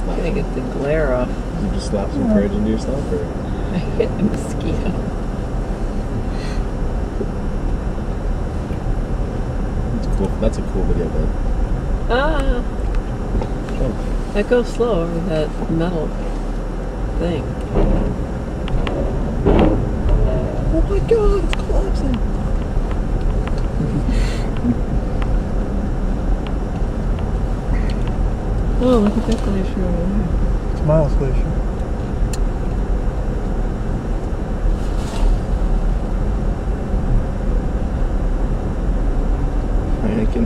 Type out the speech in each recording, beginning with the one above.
slap. Gonna get the glare off. Did you just slap some courage into yourself, or? I hit a mosquito. It's cool. That's a cool video, bud. Ah! Oh. I go slow over that metal thing. Oh my god, it's collapsing! Oh, look at that glacier over there. It's Miles Glacier. Anakin.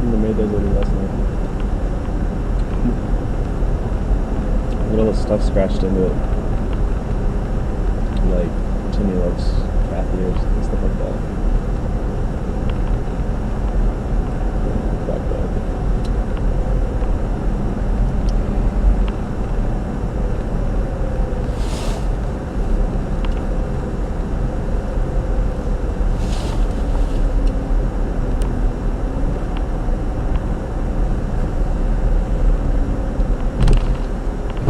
I made those little last night. Little stuff scratched into it. Like Timmy loves cat ears and stuff like that. Black dog.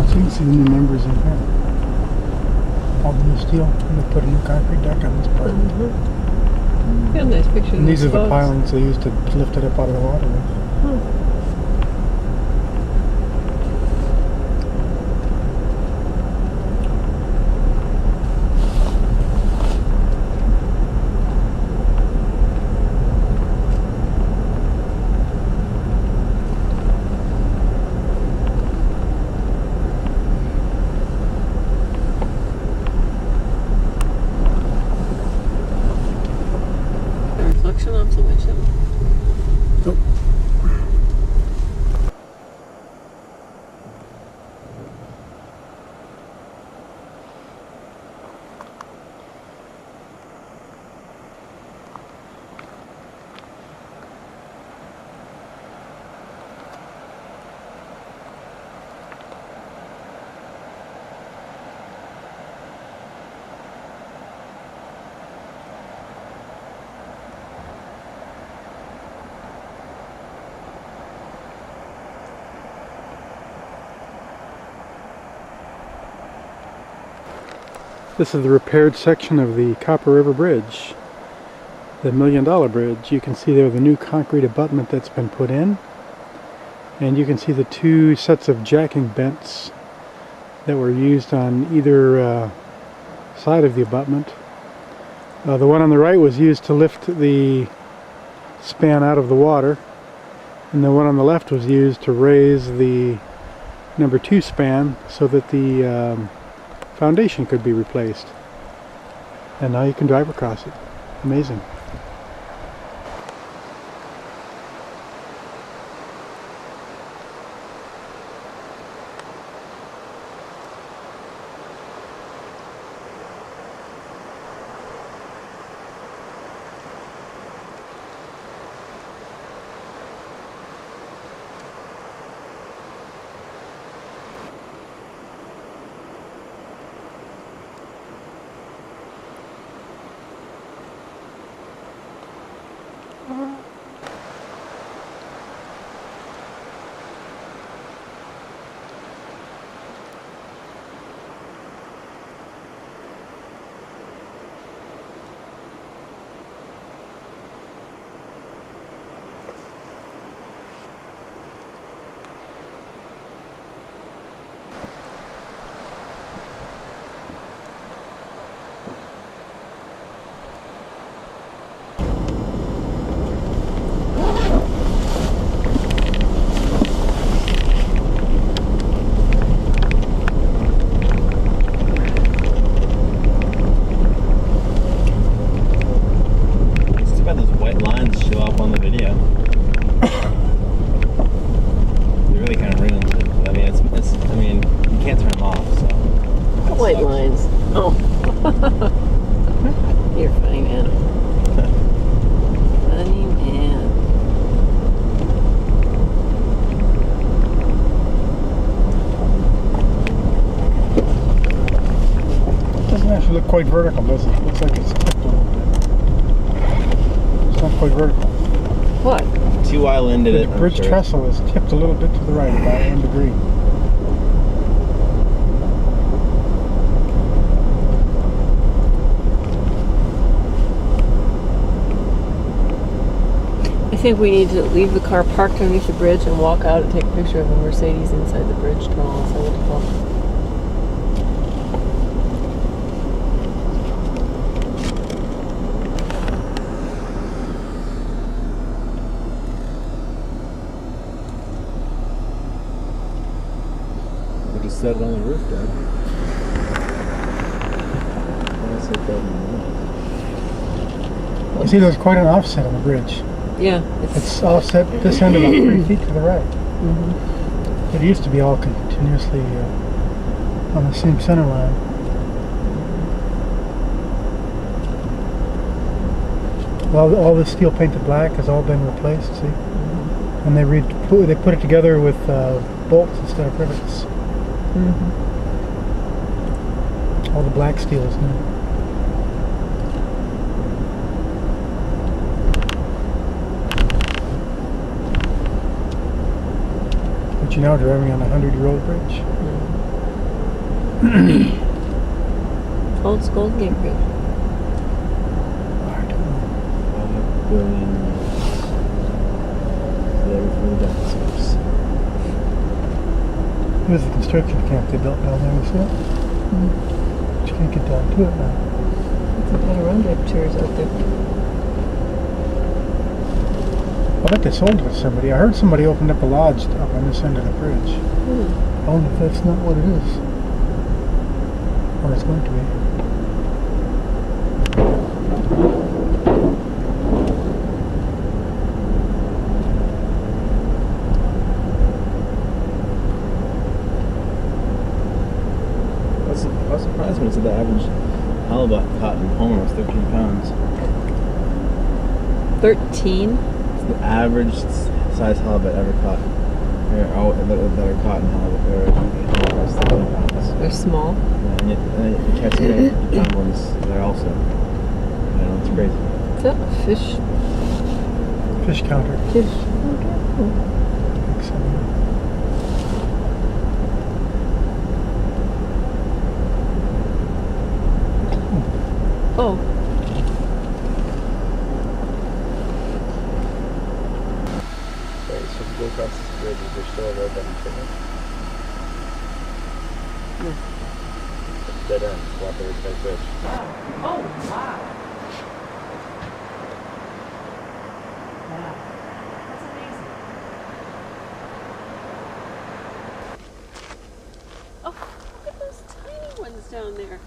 So you can see the new members in here. All the new steel. And they put a new concrete deck on this part. Got a nice picture of And these are the boats. pilings they used to lift it up out of the water with. The reflection off the windshield. Nope. This is the repaired section of the Copper River Bridge, the $1 Million Bridge. You can see there the new concrete abutment that's been put in, and you can see the two sets of jacking bents that were used on either side of the abutment. The one on the right was used to lift the span out of the water, and the one on the left was used to raise the number 2 span so that the foundation could be replaced. And now you can drive across it. Amazing. white lines. Oh. You're funny, man. Funny man. Doesn't actually look quite vertical, does it? Looks like it's tipped a little bit. It's not quite vertical. What? TY landed The it. I'm bridge sure. trestle is tipped a little bit to the right, about 1 degree. I think we need to leave the car parked underneath the bridge and walk out and take a picture of a Mercedes inside the bridge tunnel. Is that what it's called? We just set it on the roof, Dad. Why is it that in You see, there's quite an offset on the bridge. Yeah. It's offset this end about 3 feet to the right. Mhm. It used to be all continuously on the same center line. All this steel painted black has all been replaced, see? And they put it together with bolts instead of rivets. Mhm. All the black steel is new. But you're now driving on a 100-year-old bridge. Old Skull Gate Bridge. I don't know. 5 billion there for the dinosaurs. There's a construction camp they built down there, you see it? But you can't get down to it now. Some Adirondack chairs out there. I bet they sold it to somebody. I heard somebody opened up a lodge up on this end of the bridge. I wonder if that's not what it is. Or it's going to be. I was surprised when it said the average halibut caught in Homer was 13 pounds. 13? It's the average size halibut ever caught. That are caught in halibut. Is 13 pounds. They're small. Yeah, and yet you catch the pound ones there also. I know, it's crazy. Is that a fish? Fish counter. Fish. Okay. I think so. Oh. Okay, so if you go across this bridge, is there still a road that you take it? No. Dead end, walk over to that bridge. Oh, wow. That's amazing. Oh, look at those tiny ones down there.